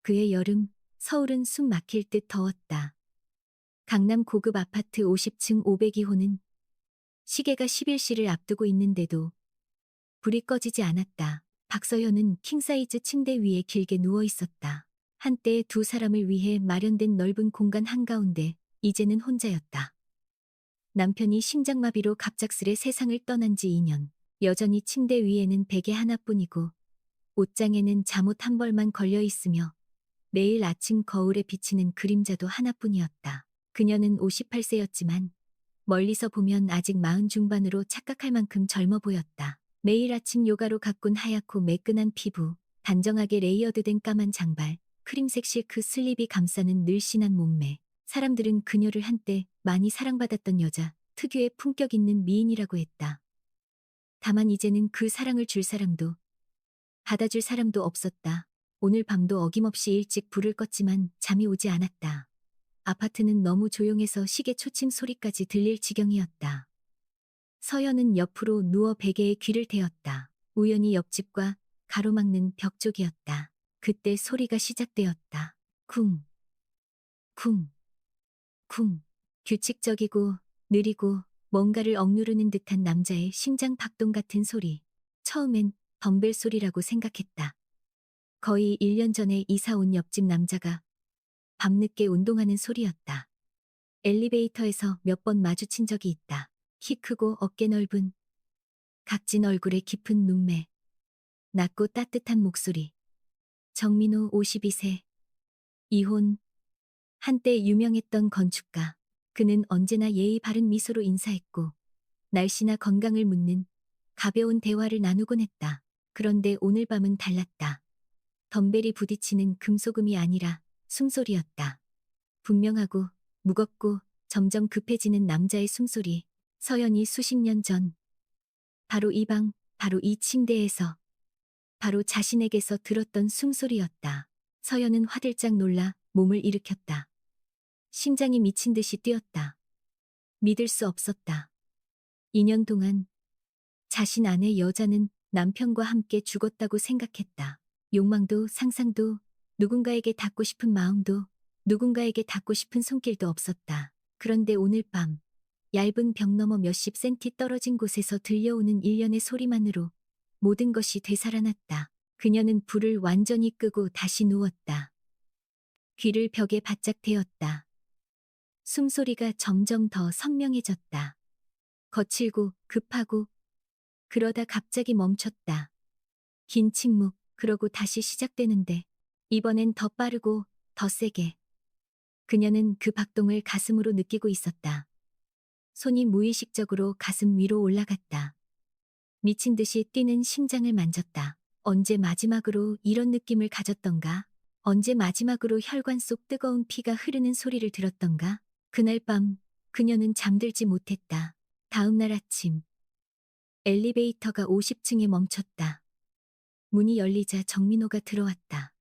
그해 여름, 서울은 숨 막힐 듯 더웠다. 강남 고급 아파트 50층 502호는 시계가 11시를 앞두고 있는데도 불이 꺼지지 않았다. 박서현은 킹사이즈 침대 위에 길게 누워 있었다. 한때 두 사람을 위해 마련된 넓은 공간 한가운데 이제는 혼자였다. 남편이 심장마비로 갑작스레 세상을 떠난 지 2년. 여전히 침대 위에는 베개 하나뿐이고 옷장에는 잠옷 한 벌만 걸려 있으며 매일 아침 거울에 비치는 그림자도 하나뿐이었다. 그녀는 58세였지만 멀리서 보면 아직 40 중반으로 착각할 만큼 젊어 보였다. 매일 아침 요가로 가꾼 하얗고 매끈한 피부, 단정하게 레이어드된 까만 장발, 크림색 실크 슬립이 감싸는 늘씬한 몸매. 사람들은 그녀를 한때 많이 사랑받았던 여자, 특유의 품격 있는 미인이라고 했다. 다만 이제는 그 사랑을 줄 사람도 받아줄 사람도 없었다. 오늘 밤도 어김없이 일찍 불을 껐지만 잠이 오지 않았다. 아파트는 너무 조용해서 시계 초침 소리까지 들릴 지경이었다. 서연은 옆으로 누워 베개에 귀를 대었다. 우연히 옆집과 가로막는 벽 쪽이었다. 그때 소리가 시작되었다. 쿵, 쿵, 쿵. 규칙적이고 느리고 뭔가를 억누르는 듯한 남자의 심장 박동 같은 소리. 처음엔 덤벨 소리라고 생각했다. 거의 1년 전에 이사 온 옆집 남자가 밤늦게 운동하는 소리였다. 엘리베이터에서 몇 번 마주친 적이 있다. 키 크고 어깨 넓은, 각진 얼굴에 깊은 눈매, 낮고 따뜻한 목소리. 정민호 52세. 이혼. 한때 유명했던 건축가. 그는 언제나 예의 바른 미소로 인사했고 날씨나 건강을 묻는 가벼운 대화를 나누곤 했다. 그런데 오늘 밤은 달랐다. 덤벨이 부딪히는 금소금이 아니라 숨소리였다. 분명하고 무겁고 점점 급해지는 남자의 숨소리. 서연이 수십 년 전 바로 이 방, 바로 이 침대에서 바로 자신에게서 들었던 숨소리였다. 서연은 화들짝 놀라 몸을 일으켰다. 심장이 미친 듯이 뛰었다. 믿을 수 없었다. 2년 동안 자신 안의 여자는 남편과 함께 죽었다고 생각했다. 욕망도 상상도 누군가에게 닿고 싶은 마음도 누군가에게 닿고 싶은 손길도 없었다. 그런데 오늘 밤 얇은 벽 너머 몇십 센티 떨어진 곳에서 들려오는 일련의 소리만으로 모든 것이 되살아났다. 그녀는 불을 완전히 끄고 다시 누웠다. 귀를 벽에 바짝 대었다. 숨소리가 점점 더 선명해졌다. 거칠고 급하고 그러다 갑자기 멈췄다. 긴 침묵, 그러고 다시 시작되는데 이번엔 더 빠르고 더 세게. 그녀는 그 박동을 가슴으로 느끼고 있었다. 손이 무의식적으로 가슴 위로 올라갔다. 미친 듯이 뛰는 심장을 만졌다. 언제 마지막으로 이런 느낌을 가졌던가? 언제 마지막으로 혈관 속 뜨거운 피가 흐르는 소리를 들었던가? 그날 밤 그녀는 잠들지 못했다. 다음 날 아침 엘리베이터가 50층에 멈췄다. 문이 열리자 정민호가 들어왔다.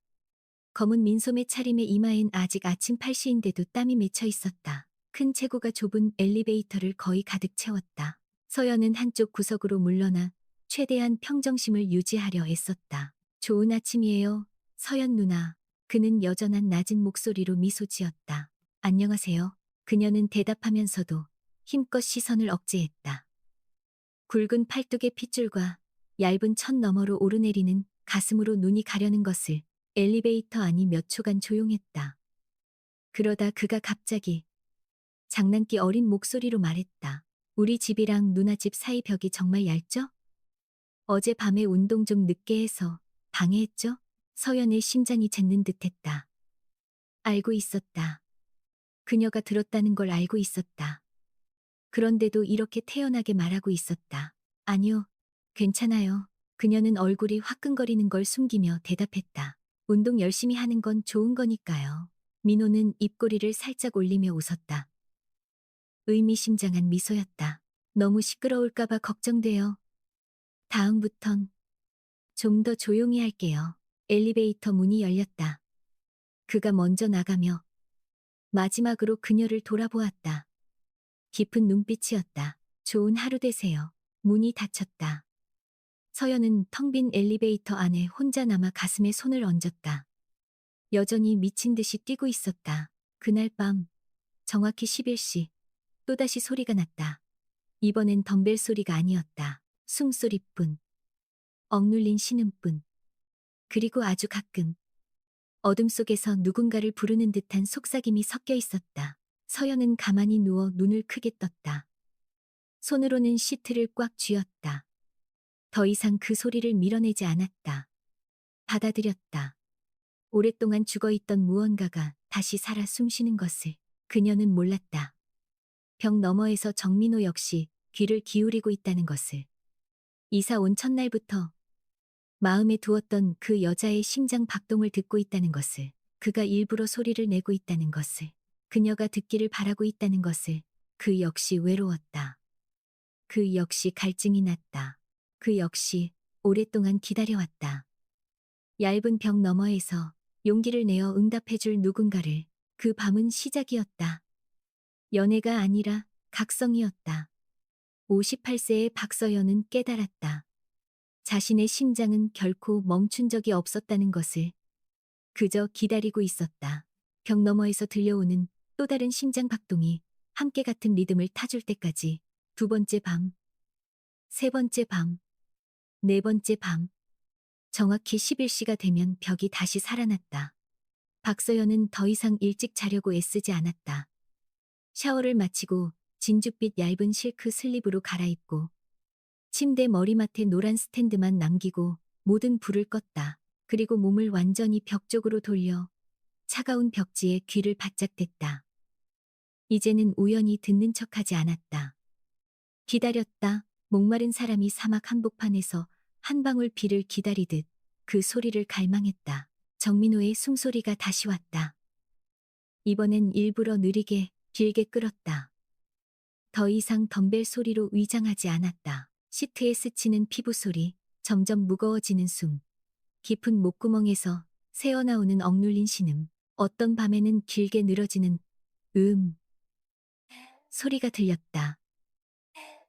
검은 민소매 차림에 이마엔 아직 아침 8시인데도 땀이 맺혀 있었다. 큰 체구가 좁은 엘리베이터를 거의 가득 채웠다. 서연은 한쪽 구석으로 물러나 최대한 평정심을 유지하려 애썼다. 좋은 아침이에요, 서연 누나. 그는 여전한 낮은 목소리로 미소 지었다. 안녕하세요. 그녀는 대답하면서도 힘껏 시선을 억제했다. 굵은 팔뚝의 핏줄과 얇은 천 너머로 오르내리는 가슴으로 눈이 가려는 것을. 엘리베이터 안이 몇 초간 조용했다. 그러다 그가 갑자기 장난기 어린 목소리로 말했다. 우리 집이랑 누나 집 사이 벽이 정말 얇죠? 어젯밤에 운동 좀 늦게 해서 방해했죠? 서연의 심장이 잿는 듯했다. 알고 있었다. 그녀가 들었다는 걸 알고 있었다. 그런데도 이렇게 태연하게 말하고 있었다. 아니요, 괜찮아요. 그녀는 얼굴이 화끈거리는 걸 숨기며 대답했다. 운동 열심히 하는 건 좋은 거니까요. 민호는 입꼬리를 살짝 올리며 웃었다. 의미심장한 미소였다. 너무 시끄러울까봐 걱정돼요. 다음부턴 좀 더 조용히 할게요. 엘리베이터 문이 열렸다. 그가 먼저 나가며 마지막으로 그녀를 돌아보았다. 깊은 눈빛이었다. 좋은 하루 되세요. 문이 닫혔다. 서연은 텅 빈 엘리베이터 안에 혼자 남아 가슴에 손을 얹었다. 여전히 미친 듯이 뛰고 있었다. 그날 밤 정확히 11시 또다시 소리가 났다. 이번엔 덤벨 소리가 아니었다. 숨소리뿐, 억눌린 신음뿐, 그리고 아주 가끔 어둠 속에서 누군가를 부르는 듯한 속삭임이 섞여 있었다. 서연은 가만히 누워 눈을 크게 떴다. 손으로는 시트를 꽉 쥐었다. 더 이상 그 소리를 밀어내지 않았다. 받아들였다. 오랫동안 죽어있던 무언가가 다시 살아 숨쉬는 것을 그녀는 몰랐다. 벽 너머에서 정민호 역시 귀를 기울이고 있다는 것을. 이사 온 첫날부터 마음에 두었던 그 여자의 심장 박동을 듣고 있다는 것을. 그가 일부러 소리를 내고 있다는 것을. 그녀가 듣기를 바라고 있다는 것을. 그 역시 외로웠다. 그 역시 갈증이 났다. 그 역시 오랫동안 기다려왔다. 얇은 벽 너머에서 용기를 내어 응답해줄 누군가를. 그 밤은 시작이었다. 연애가 아니라 각성이었다. 58세의 박서연은 깨달았다. 자신의 심장은 결코 멈춘 적이 없었다는 것을. 그저 기다리고 있었다. 벽 너머에서 들려오는 또 다른 심장 박동이 함께 같은 리듬을 타줄 때까지. 두 번째 밤, 세 번째 밤, 네 번째 밤. 정확히 11시가 되면 벽이 다시 살아났다. 박서연은 더 이상 일찍 자려고 애쓰지 않았다. 샤워를 마치고 진주빛 얇은 실크 슬립으로 갈아입고 침대 머리맡에 노란 스탠드만 남기고 모든 불을 껐다. 그리고 몸을 완전히 벽 쪽으로 돌려 차가운 벽지에 귀를 바짝 댔다. 이제는 우연히 듣는 척하지 않았다. 기다렸다. 목마른 사람이 사막 한복판에서 한 방울 비를 기다리듯 그 소리를 갈망했다. 정민호의 숨소리가 다시 왔다. 이번엔 일부러 느리게 길게 끌었다. 더 이상 덤벨 소리로 위장하지 않았다. 시트에 스치는 피부 소리, 점점 무거워지는 숨, 깊은 목구멍에서 새어나오는 억눌린 신음, 어떤 밤에는 길게 늘어지는 소리가 들렸다.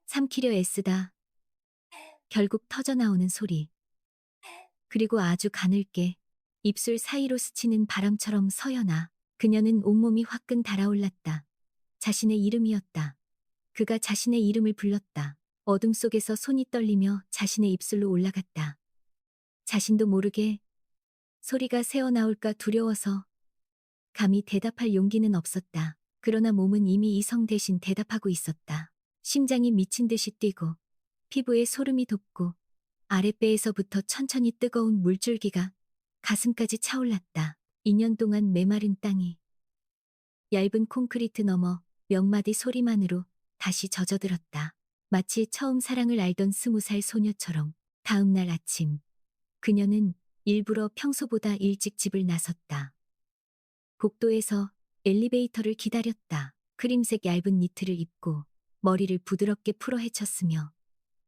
삼키려 애쓰다 결국 터져나오는 소리. 그리고 아주 가늘게 입술 사이로 스치는 바람처럼 서연아. 그녀는 온몸이 화끈 달아올랐다. 자신의 이름이었다. 그가 자신의 이름을 불렀다. 어둠 속에서 손이 떨리며 자신의 입술로 올라갔다. 자신도 모르게 소리가 새어나올까 두려워서 감히 대답할 용기는 없었다. 그러나 몸은 이미 이성 대신 대답하고 있었다. 심장이 미친 듯이 뛰고 피부에 소름이 돋고 아랫배에서부터 천천히 뜨거운 물줄기가 가슴까지 차올랐다. 2년 동안 메마른 땅이 얇은 콘크리트 너머 몇 마디 소리만으로 다시 젖어들었다. 마치 처음 사랑을 알던 20살 소녀처럼. 다음 날 아침 그녀는 일부러 평소보다 일찍 집을 나섰다. 복도에서 엘리베이터를 기다렸다. 크림색 얇은 니트를 입고 머리를 부드럽게 풀어 헤쳤으며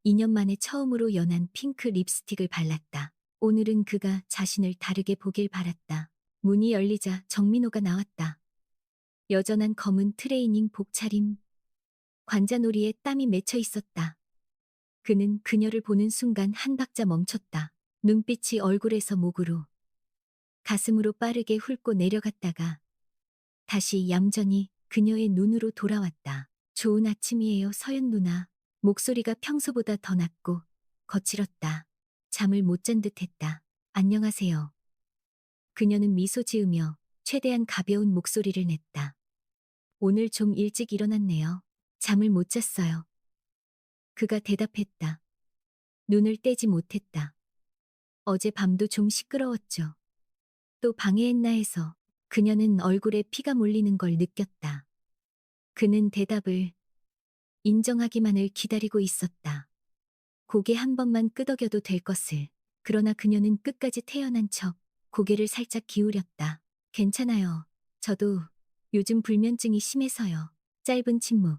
2년 만에 처음으로 연한 핑크 립스틱을 발랐다. 오늘은 그가 자신을 다르게 보길 바랐다. 문이 열리자 정민호가 나왔다. 여전한 검은 트레이닝 복차림. 관자놀이에 땀이 맺혀 있었다. 그는 그녀를 보는 순간 한 박자 멈췄다. 눈빛이 얼굴에서 목으로, 가슴으로 빠르게 훑고 내려갔다가 다시 얌전히 그녀의 눈으로 돌아왔다. 좋은 아침이에요, 서연 누나. 목소리가 평소보다 더 낮고 거칠었다. 잠을 못 잔 듯했다. 안녕하세요. 그녀는 미소 지으며 최대한 가벼운 목소리를 냈다. 오늘 좀 일찍 일어났네요. 잠을 못 잤어요. 그가 대답했다. 눈을 떼지 못했다. 어제 밤도 좀 시끄러웠죠. 또 방해했나 해서. 그녀는 얼굴에 피가 몰리는 걸 느꼈다. 그는 대답을 인정하기만을 기다리고 있었다. 고개 한 번만 끄덕여도 될 것을. 그러나 그녀는 끝까지 태연한 척 고개를 살짝 기울였다. 괜찮아요. 저도 요즘 불면증이 심해서요. 짧은 침묵.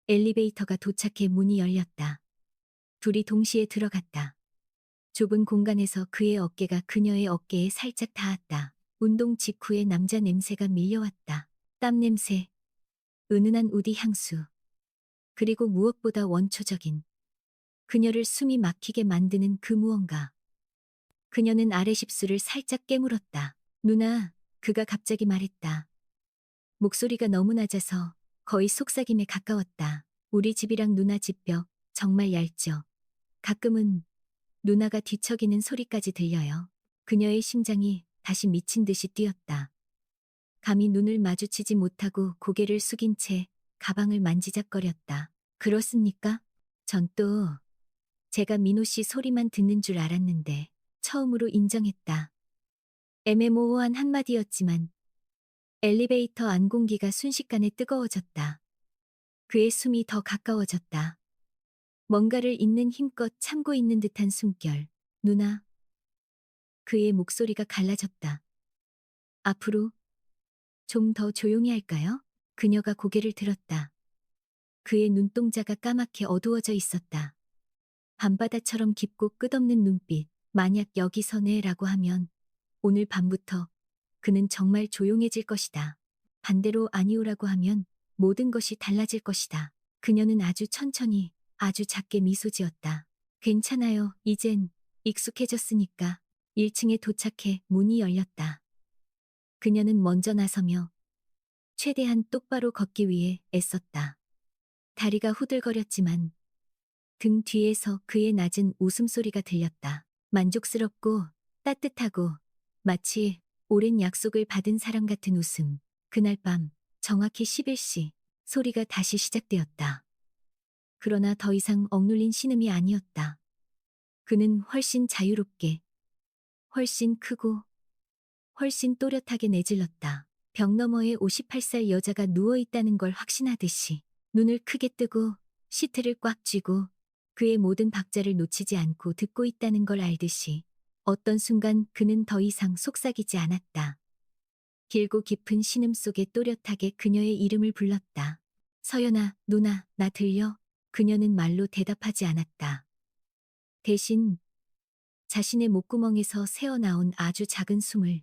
엘리베이터가 도착해 문이 열렸다. 둘이 동시에 들어갔다. 좁은 공간에서 그의 어깨가 그녀의 어깨에 살짝 닿았다. 운동 직후의 남자 냄새가 밀려왔다. 땀 냄새, 은은한 우디 향수, 그리고 무엇보다 원초적인 그녀를 숨이 막히게 만드는 그 무언가. 그녀는 아래 십술을 살짝 깨물었다. 누나, 그가 갑자기 말했다. 목소리가 너무 낮아서 거의 속삭임에 가까웠다. 우리 집이랑 누나 집벽 정말 얇죠. 가끔은 누나가 뒤척이는 소리까지 들려요. 그녀의 심장이 다시 미친 듯이 뛰었다. 감히 눈을 마주치지 못하고 고개를 숙인 채 가방을 만지작거렸다. 그렇습니까? 전 또 제가 민호 씨 소리만 듣는 줄 알았는데 처음으로 인정했다. 애매모호한 한마디였지만 엘리베이터 안 공기가 순식간에 뜨거워졌다. 그의 숨이 더 가까워졌다. 뭔가를 잊는 힘껏 참고 있는 듯한 숨결. 누나. 그의 목소리가 갈라졌다. 앞으로 좀 더 조용히 할까요? 그녀가 고개를 들었다. 그의 눈동자가 까맣게 어두워져 있었다. 밤바다처럼 깊고 끝없는 눈빛. 만약 여기서 네라고 하면 오늘 밤부터 그는 정말 조용해질 것이다. 반대로 아니오라고 하면 모든 것이 달라질 것이다. 그녀는 아주 천천히 아주 작게 미소 지었다. 괜찮아요. 이젠 익숙해졌으니까. 1층에 도착해 문이 열렸다. 그녀는 먼저 나서며 최대한 똑바로 걷기 위해 애썼다. 다리가 후들거렸지만 등 뒤에서 그의 낮은 웃음소리가 들렸다. 만족스럽고 따뜻하고 마치 오랜 약속을 받은 사람 같은 웃음. 그날 밤 정확히 11시 소리가 다시 시작되었다. 그러나 더 이상 억눌린 신음이 아니었다. 그는 훨씬 자유롭게, 훨씬 크고, 훨씬 또렷하게 내질렀다. 벽 너머에 58살 여자가 누워있다는 걸 확신하듯이 눈을 크게 뜨고 시트를 꽉 쥐고 그의 모든 박자를 놓치지 않고 듣고 있다는 걸 알듯이 어떤 순간 그는 더 이상 속삭이지 않았다. 길고 깊은 신음 속에 또렷하게 그녀의 이름을 불렀다. 서연아, 누나, 나 들려? 그녀는 말로 대답하지 않았다. 대신 자신의 목구멍에서 새어나온 아주 작은 숨을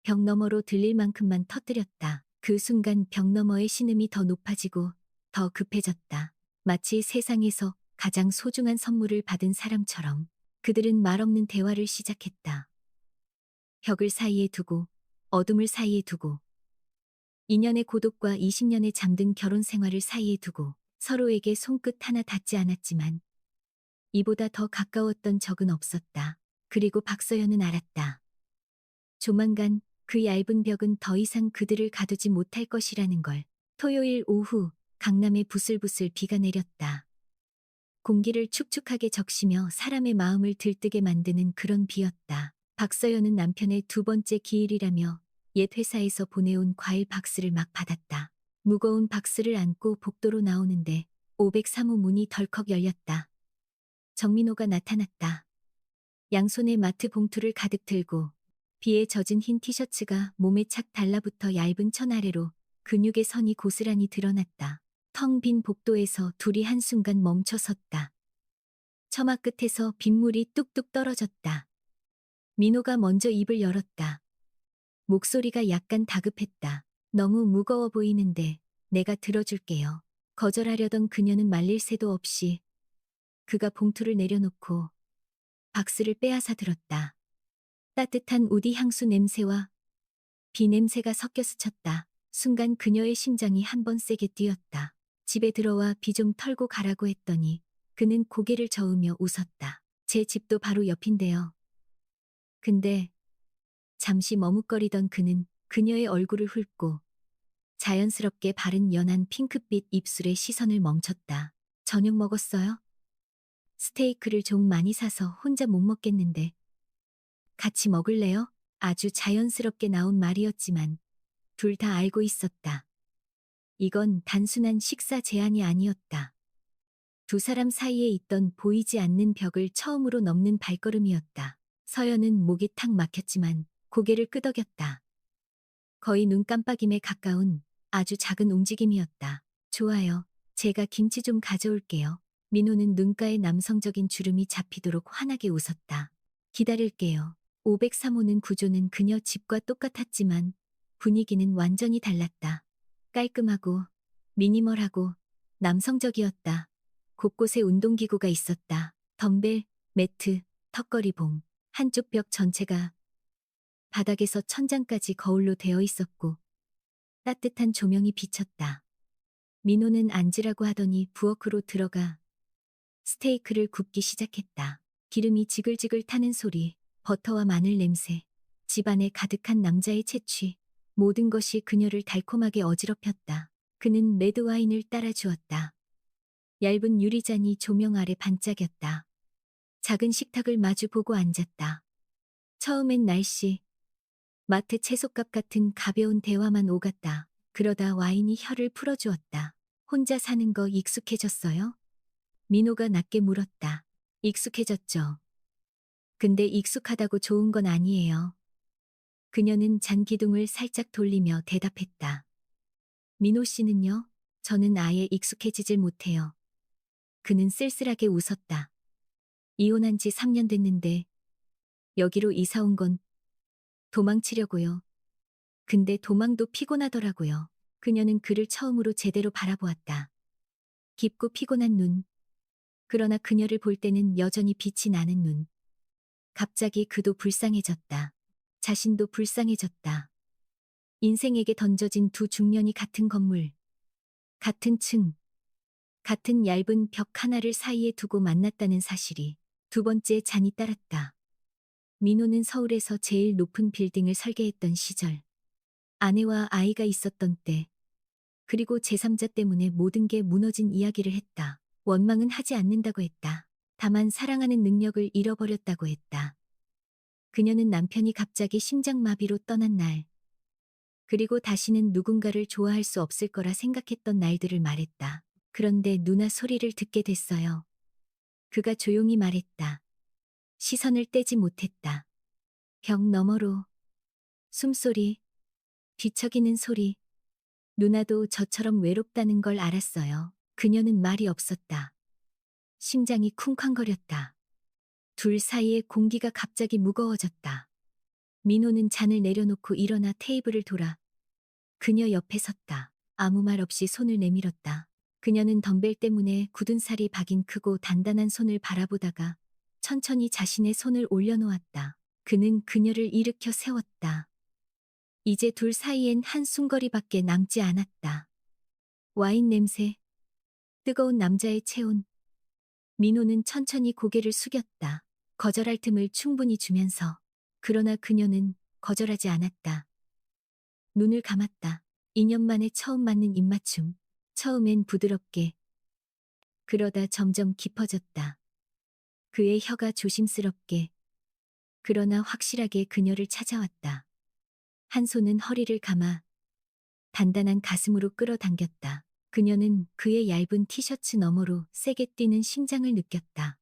벽 너머로 들릴 만큼만 터뜨렸다. 그 순간 벽 너머의 신음이 더 높아지고 더 급해졌다. 마치 세상에서 가장 소중한 선물을 받은 사람처럼 그들은 말없는 대화를 시작했다. 벽을 사이에 두고 어둠을 사이에 두고 2년의 고독과 20년의 잠든 결혼 생활을 사이에 두고 서로에게 손끝 하나 닿지 않았지만 이보다 더 가까웠던 적은 없었다. 그리고 박서연은 알았다. 조만간 그 얇은 벽은 더 이상 그들을 가두지 못할 것이라는 걸. 토요일 오후 강남에 부슬부슬 비가 내렸다. 공기를 축축하게 적시며 사람의 마음을 들뜨게 만드는 그런 비였다. 박서연은 남편의 두 번째 기일이라며 옛 회사에서 보내온 과일 박스를 막 받았다. 무거운 박스를 안고 복도로 나오는데 503호 문이 덜컥 열렸다. 정민호가 나타났다. 양손에 마트 봉투를 가득 들고 비에 젖은 흰 티셔츠가 몸에 착 달라붙어 얇은 천 아래로 근육의 선이 고스란히 드러났다. 텅 빈 복도에서 둘이 한순간 멈춰 섰다. 처마 끝에서 빗물이 뚝뚝 떨어졌다. 민호가 먼저 입을 열었다. 목소리가 약간 다급했다. 너무 무거워 보이는데 내가 들어줄게요. 거절하려던 그녀는 말릴 새도 없이 그가 봉투를 내려놓고 박스를 빼앗아 들었다. 따뜻한 우디 향수 냄새와 비 냄새가 섞여 스쳤다. 순간 그녀의 심장이 한 번 세게 뛰었다. 집에 들어와 비 좀 털고 가라고 했더니 그는 고개를 저으며 웃었다. 제 집도 바로 옆인데요. 근데 잠시 머뭇거리던 그는 그녀의 얼굴을 훑고 자연스럽게 바른 연한 핑크빛 입술에 시선을 멈췄다. 저녁 먹었어요? 스테이크를 좀 많이 사서 혼자 못 먹겠는데 같이 먹을래요? 아주 자연스럽게 나온 말이었지만 둘 다 알고 있었다. 이건 단순한 식사 제안이 아니었다. 두 사람 사이에 있던 보이지 않는 벽을 처음으로 넘는 발걸음이었다. 서연은 목이 탁 막혔지만 고개를 끄덕였다. 거의 눈 깜빡임에 가까운 아주 작은 움직임이었다. 좋아요. 제가 김치 좀 가져올게요. 민호는 눈가에 남성적인 주름이 잡히도록 환하게 웃었다. 기다릴게요. 503호는 구조는 그녀 집과 똑같았지만 분위기는 완전히 달랐다. 깔끔하고 미니멀하고 남성적이었다. 곳곳에 운동기구가 있었다. 덤벨, 매트, 턱걸이봉. 한쪽 벽 전체가 바닥에서 천장까지 거울로 되어 있었고 따뜻한 조명이 비쳤다. 민호는 앉으라고 하더니 부엌으로 들어가 스테이크를 굽기 시작했다. 기름이 지글지글 타는 소리, 버터와 마늘 냄새, 집안에 가득한 남자의 채취, 모든 것이 그녀를 달콤하게 어지럽혔다. 그는 레드와인을 따라 주었다. 얇은 유리잔이 조명 아래 반짝였다. 작은 식탁을 마주보고 앉았다. 처음엔 날씨, 마트 채소값 같은 가벼운 대화만 오갔다. 그러다 와인이 혀를 풀어주었다. 혼자 사는 거 익숙해졌어요? 민호가 낮게 물었다. 익숙해졌죠. 근데 익숙하다고 좋은 건 아니에요. 그녀는 잔기둥을 살짝 돌리며 대답했다. 민호 씨는요? 저는 아예 익숙해지질 못해요. 그는 쓸쓸하게 웃었다. 이혼한 지 3년 됐는데 여기로 이사 온 건 도망치려고요. 근데 도망도 피곤하더라고요. 그녀는 그를 처음으로 제대로 바라보았다. 깊고 피곤한 눈. 그러나 그녀를 볼 때는 여전히 빛이 나는 눈. 갑자기 그도 불쌍해졌다. 자신도 불쌍해졌다. 인생에게 던져진 두 중년이 같은 건물, 같은 층, 같은 얇은 벽 하나를 사이에 두고 만났다는 사실이 두 번째 잔이 따랐다. 민호는 서울에서 제일 높은 빌딩을 설계했던 시절, 아내와 아이가 있었던 때, 그리고 제3자 때문에 모든 게 무너진 이야기를 했다. 원망은 하지 않는다고 했다. 다만 사랑하는 능력을 잃어버렸다고 했다. 그녀는 남편이 갑자기 심장마비로 떠난 날, 그리고 다시는 누군가를 좋아할 수 없을 거라 생각했던 날들을 말했다. 그런데 누나 소리를 듣게 됐어요. 그가 조용히 말했다. 시선을 떼지 못했다. 벽 너머로 숨소리, 뒤척이는 소리. 누나도 저처럼 외롭다는 걸 알았어요. 그녀는 말이 없었다. 심장이 쿵쾅거렸다. 둘 사이의 공기가 갑자기 무거워졌다. 민호는 잔을 내려놓고 일어나 테이블을 돌아 그녀 옆에 섰다. 아무 말 없이 손을 내밀었다. 그녀는 덤벨 때문에 굳은 살이 박인 크고 단단한 손을 바라보다가 천천히 자신의 손을 올려놓았다. 그는 그녀를 일으켜 세웠다. 이제 둘 사이엔 한숨거리밖에 남지 않았다. 와인 냄새, 뜨거운 남자의 체온. 민호는 천천히 고개를 숙였다. 거절할 틈을 충분히 주면서. 그러나 그녀는 거절하지 않았다. 눈을 감았다. 2년 만에 처음 맞는 입맞춤. 처음엔 부드럽게. 그러다 점점 깊어졌다. 그의 혀가 조심스럽게. 그러나 확실하게 그녀를 찾아왔다. 한 손은 허리를 감아 단단한 가슴으로 끌어당겼다. 그녀는 그의 얇은 티셔츠 너머로 세게 뛰는 심장을 느꼈다.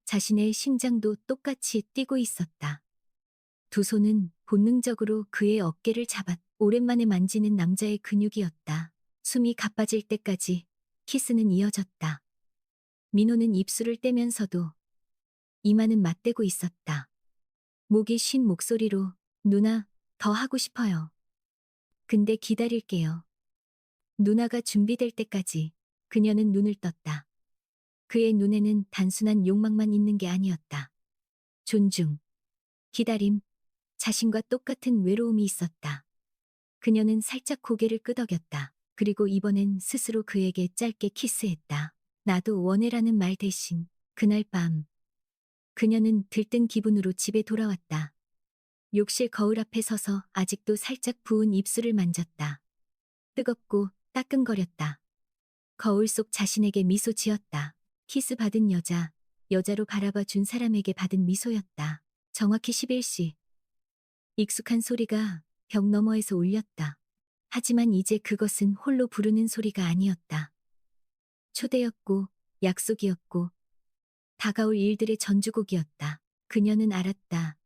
자신의 심장도 똑같이 뛰고 있었다. 두 손은 본능적으로 그의 어깨를 잡았. 오랜만에 만지는 남자의 근육이었다. 숨이 가빠질 때까지 키스는 이어졌다. 민호는 입술을 떼면서도 이마는 맞대고 있었다. 목이 쉰 목소리로 누나, 더 하고 싶어요. 근데 기다릴게요. 누나가 준비될 때까지. 그녀는 눈을 떴다. 그의 눈에는 단순한 욕망만 있는 게 아니었다. 존중, 기다림, 자신과 똑같은 외로움이 있었다. 그녀는 살짝 고개를 끄덕였다. 그리고 이번엔 스스로 그에게 짧게 키스했다. 나도 원해라는 말 대신. 그날 밤 그녀는 들뜬 기분으로 집에 돌아왔다. 욕실 거울 앞에 서서 아직도 살짝 부은 입술을 만졌다. 뜨겁고 따끔거렸다. 거울 속 자신에게 미소 지었다. 키스 받은 여자, 여자로 바라봐 준 사람에게 받은 미소였다. 정확히 11시. 익숙한 소리가 벽 너머에서 울렸다. 하지만 이제 그것은 홀로 부르는 소리가 아니었다. 초대였고, 약속이었고, 다가올 일들의 전주곡이었다. 그녀는 알았다.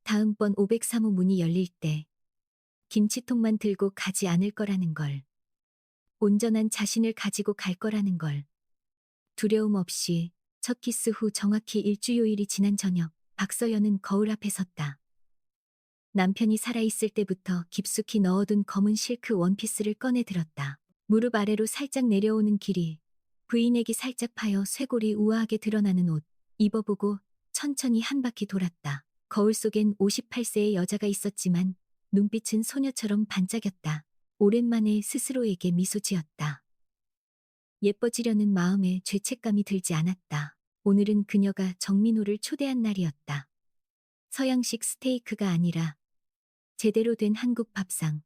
다음번 503호 문이 열릴 때 김치통만 들고 가지 않을 거라는 걸. 온전한 자신을 가지고 갈 거라는 걸. 두려움 없이 첫 키스 후 정확히 일주요일이 지난 저녁, 박서연은 거울 앞에 섰다. 남편이 살아있을 때부터 깊숙이 넣어둔 검은 실크 원피스를 꺼내 들었다. 무릎 아래로 살짝 내려오는 길이, V넥이 살짝 파여 쇄골이 우아하게 드러나는 옷, 입어보고 천천히 한 바퀴 돌았다. 거울 속엔 58세의 여자가 있었지만 눈빛은 소녀처럼 반짝였다. 오랜만에 스스로에게 미소 지었다. 예뻐지려는 마음에 죄책감이 들지 않았다. 오늘은 그녀가 정민호를 초대한 날이었다. 서양식 스테이크가 아니라 제대로 된 한국 밥상.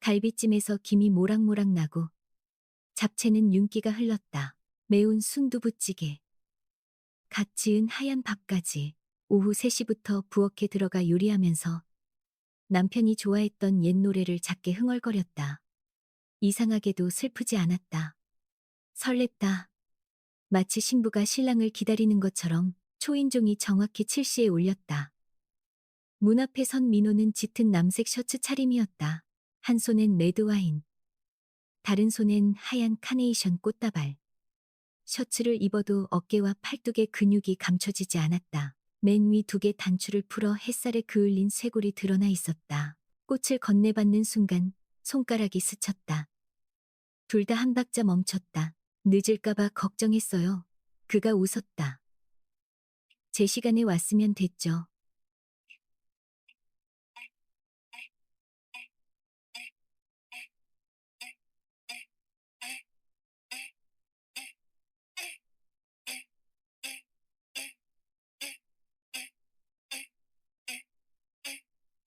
갈비찜에서 김이 모락모락 나고 잡채는 윤기가 흘렀다. 매운 순두부찌개. 갓 지은 하얀 밥까지. 오후 3시부터 부엌에 들어가 요리하면서 남편이 좋아했던 옛 노래를 작게 흥얼거렸다. 이상하게도 슬프지 않았다. 설렜다. 마치 신부가 신랑을 기다리는 것처럼 초인종이 정확히 7시에 울렸다. 문 앞에 선 민호는 짙은 남색 셔츠 차림이었다. 한 손엔 레드와인, 다른 손엔 하얀 카네이션 꽃다발. 셔츠를 입어도 어깨와 팔뚝의 근육이 감춰지지 않았다. 맨 위 2개 단추를 풀어 햇살에 그을린 쇄골이 드러나 있었다. 꽃을 건네받는 순간 손가락이 스쳤다. 둘 다 한 박자 멈췄다. 늦을까봐 걱정했어요. 그가 웃었다. 제 시간에 왔으면 됐죠.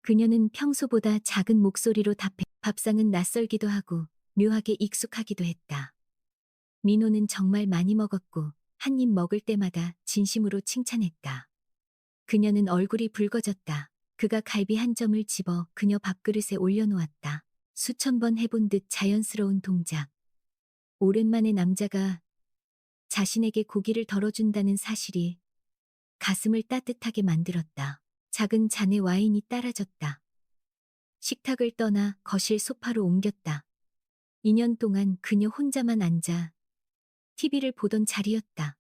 그녀는 평소보다 작은 목소리로 답해. 밥상은 낯설기도 하고 묘하게 익숙하기도 했다. 민호는 정말 많이 먹었고 한 입 먹을 때마다 진심으로 칭찬했다. 그녀는 얼굴이 붉어졌다. 그가 갈비 한 점을 집어 그녀 밥그릇에 올려놓았다. 수천 번 해본 듯 자연스러운 동작. 오랜만에 남자가 자신에게 고기를 덜어준다는 사실이 가슴을 따뜻하게 만들었다. 작은 잔에 와인이 따라졌다. 식탁을 떠나 거실 소파로 옮겼다. 2년 동안 그녀 혼자만 앉아 TV를 보던 자리였다.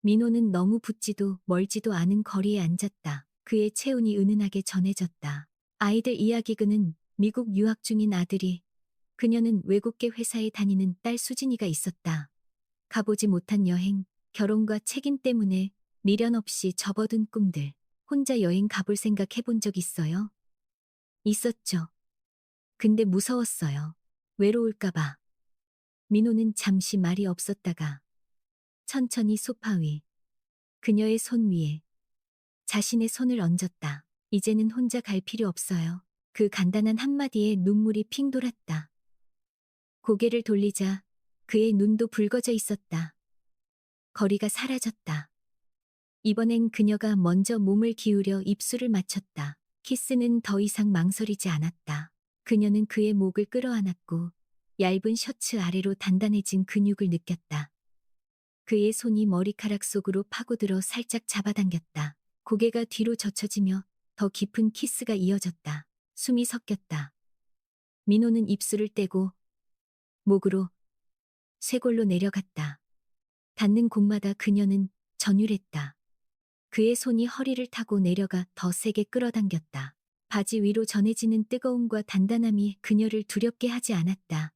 민호는 너무 붙지도 멀지도 않은 거리에 앉았다. 그의 체온이 은은하게 전해졌다. 아이들 이야기. 그는 미국 유학 중인 아들이, 그녀는 외국계 회사에 다니는 딸 수진이가 있었다. 가보지 못한 여행, 결혼과 책임 때문에 미련 없이 접어둔 꿈들. 혼자 여행 가볼 생각 해본 적 있어요? 있었죠. 근데 무서웠어요. 외로울까봐. 민호는 잠시 말이 없었다가 천천히 소파 위, 그녀의 손 위에 자신의 손을 얹었다. 이제는 혼자 갈 필요 없어요. 그 간단한 한마디에 눈물이 핑 돌았다. 고개를 돌리자 그의 눈도 붉어져 있었다. 거리가 사라졌다. 이번엔 그녀가 먼저 몸을 기울여 입술을 맞췄다. 키스는 더 이상 망설이지 않았다. 그녀는 그의 목을 끌어안았고 얇은 셔츠 아래로 단단해진 근육을 느꼈다. 그의 손이 머리카락 속으로 파고들어 살짝 잡아당겼다. 고개가 뒤로 젖혀지며 더 깊은 키스가 이어졌다. 숨이 섞였다. 민호는 입술을 떼고 목으로 쇄골로 내려갔다. 닿는 곳마다 그녀는 전율했다. 그의 손이 허리를 타고 내려가 더 세게 끌어당겼다. 바지 위로 전해지는 뜨거움과 단단함이 그녀를 두렵게 하지 않았다.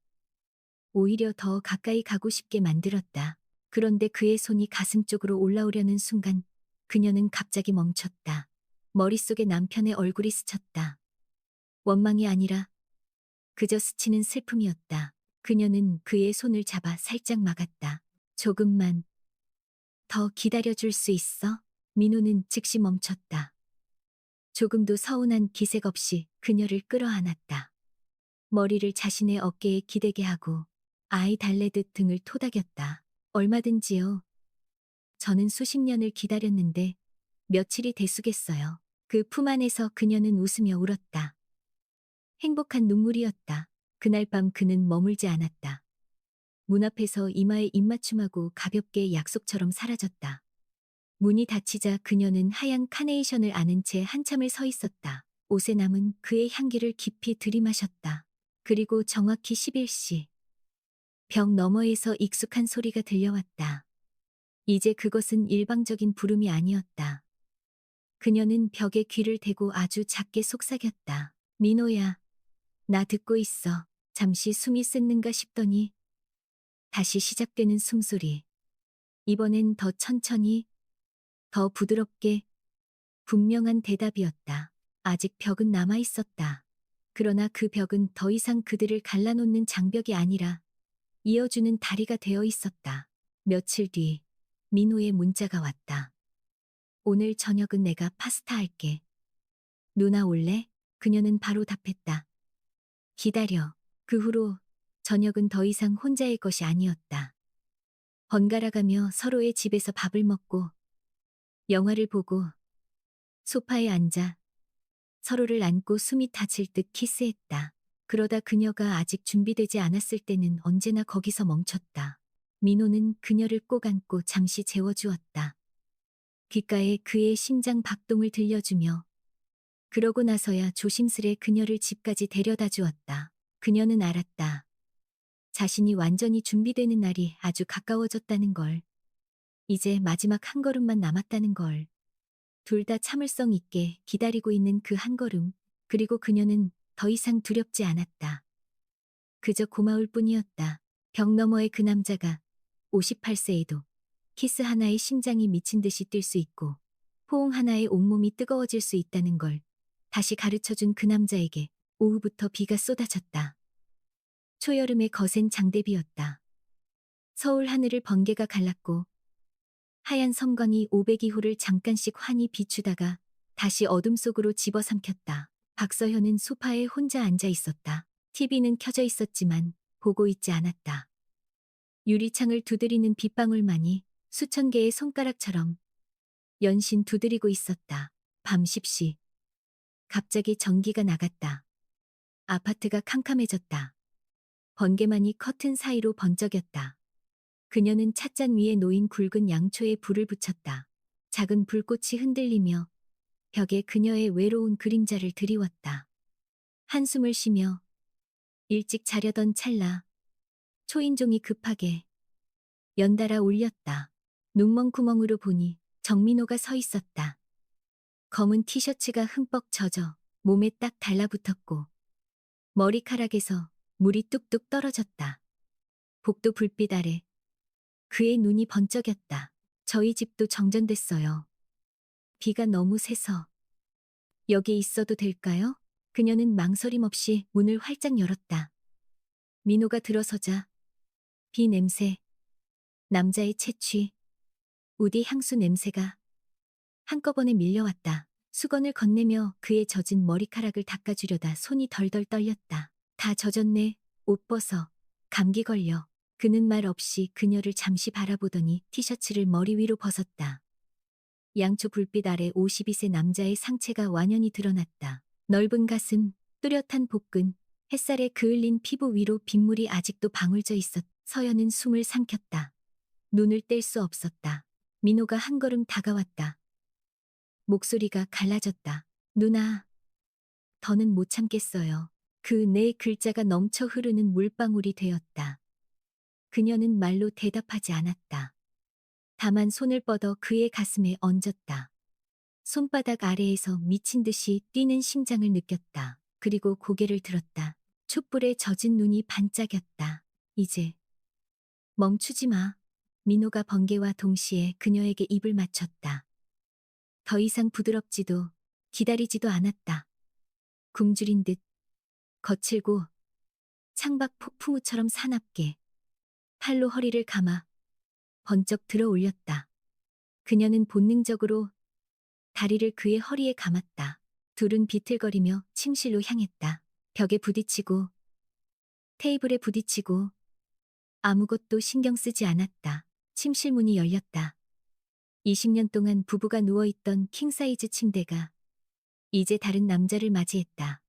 오히려 더 가까이 가고 싶게 만들었다. 그런데 그의 손이 가슴 쪽으로 올라오려는 순간 그녀는 갑자기 멈췄다. 머릿속에 남편의 얼굴이 스쳤다. 원망이 아니라 그저 스치는 슬픔이었다. 그녀는 그의 손을 잡아 살짝 막았다. 조금만 더 기다려줄 수 있어? 민호는 즉시 멈췄다. 조금도 서운한 기색 없이 그녀를 끌어안았다. 머리를 자신의 어깨에 기대게 하고 아이 달래듯 등을 토닥였다. 얼마든지요. 저는 수십 년을 기다렸는데 며칠이 대수겠어요. 그 품 안에서 그녀는 웃으며 울었다. 행복한 눈물이었다. 그날 밤 그는 머물지 않았다. 문 앞에서 이마에 입맞춤하고 가볍게 약속처럼 사라졌다. 문이 닫히자 그녀는 하얀 카네이션을 안은 채 한참을 서 있었다. 옷에 남은 그의 향기를 깊이 들이마셨다. 그리고 정확히 11시. 벽 너머에서 익숙한 소리가 들려왔다. 이제 그것은 일방적인 부름이 아니었다. 그녀는 벽에 귀를 대고 아주 작게 속삭였다. 민호야, 나 듣고 있어. 잠시 숨이 샜는가 싶더니 다시 시작되는 숨소리. 이번엔 더 천천히, 더 부드럽게, 분명한 대답이었다. 아직 벽은 남아 있었다. 그러나 그 벽은 더 이상 그들을 갈라놓는 장벽이 아니라 이어주는 다리가 되어 있었다. 며칠 뒤 민호의 문자가 왔다. 오늘 저녁은 내가 파스타 할게. 누나 올래? 그녀는 바로 답했다. 기다려. 그 후로 저녁은 더 이상 혼자의 것이 아니었다. 번갈아가며 서로의 집에서 밥을 먹고 영화를 보고 소파에 앉아 서로를 안고 숨이 닫힐 듯 키스했다. 그러다 그녀가 아직 준비되지 않았을 때는 언제나 거기서 멈췄다. 민호는 그녀를 꼭 안고 잠시 재워주었다. 귓가에 그의 심장 박동을 들려주며 그러고 나서야 조심스레 그녀를 집까지 데려다 주었다. 그녀는 알았다. 자신이 완전히 준비되는 날이 아주 가까워졌다는 걸. 이제 마지막 한 걸음만 남았다는 걸. 둘 다 참을성 있게 기다리고 있는 그 한 걸음. 그리고 그녀는 더 이상 두렵지 않았다. 그저 고마울 뿐이었다. 벽 너머의 그 남자가 58세에도 키스 하나에 심장이 미친 듯이 뛸 수 있고 포옹 하나에 온몸이 뜨거워질 수 있다는 걸 다시 가르쳐준 그 남자에게 오후부터 비가 쏟아졌다. 초여름의 거센 장대비였다. 서울 하늘을 번개가 갈랐고 하얀 섬광이 502호를 잠깐씩 환히 비추다가 다시 어둠 속으로 집어삼켰다. 박서현은 소파에 혼자 앉아 있었다. TV는 켜져 있었지만 보고 있지 않았다. 유리창을 두드리는 빗방울만이 수천 개의 손가락처럼 연신 두드리고 있었다. 밤 10시. 갑자기 전기가 나갔다. 아파트가 캄캄해졌다. 번개만이 커튼 사이로 번쩍였다. 그녀는 찻잔 위에 놓인 굵은 양초에 불을 붙였다. 작은 불꽃이 흔들리며 벽에 그녀의 외로운 그림자를 드리웠다. 한숨을 쉬며 일찍 자려던 찰나 초인종이 급하게 연달아 울렸다. 눈먼 구멍으로 보니 정민호가 서 있었다. 검은 티셔츠가 흠뻑 젖어 몸에 딱 달라붙었고 머리카락에서 물이 뚝뚝 떨어졌다. 복도 불빛 아래 그의 눈이 번쩍였다. 저희 집도 정전됐어요. 비가 너무 세서 여기 있어도 될까요? 그녀는 망설임 없이 문을 활짝 열었다. 민호가 들어서자 비 냄새, 남자의 채취, 우디 향수 냄새가 한꺼번에 밀려왔다. 수건을 건네며 그의 젖은 머리카락을 닦아주려다 손이 덜덜 떨렸다. 다 젖었네. 옷 벗어. 감기 걸려. 그는 말 없이 그녀를 잠시 바라보더니 티셔츠를 머리 위로 벗었다. 양초 불빛 아래 52세 남자의 상체가 완연히 드러났다. 넓은 가슴, 뚜렷한 복근, 햇살에 그을린 피부 위로 빗물이 아직도 방울져 있었. 서연은 숨을 삼켰다. 눈을 뗄 수 없었다. 민호가 한 걸음 다가왔다. 목소리가 갈라졌다. 누나, 더는 못 참겠어요. 그 네 글자가 넘쳐 흐르는 물방울이 되었다. 그녀는 말로 대답하지 않았다. 다만 손을 뻗어 그의 가슴에 얹었다. 손바닥 아래에서 미친 듯이 뛰는 심장을 느꼈다. 그리고 고개를 들었다. 촛불에 젖은 눈이 반짝였다. 이제 멈추지 마. 민호가 번개와 동시에 그녀에게 입을 맞췄다. 더 이상 부드럽지도 기다리지도 않았다. 굶주린 듯 거칠고 창밖 폭풍우처럼 사납게 팔로 허리를 감아 번쩍 들어 올렸다. 그녀는 본능적으로 다리를 그의 허리에 감았다. 둘은 비틀거리며 침실로 향했다. 벽에 부딪히고 테이블에 부딪히고 아무것도 신경 쓰지 않았다. 침실 문이 열렸다. 20년 동안 부부가 누워있던 킹사이즈 침대가 이제 다른 남자를 맞이했다.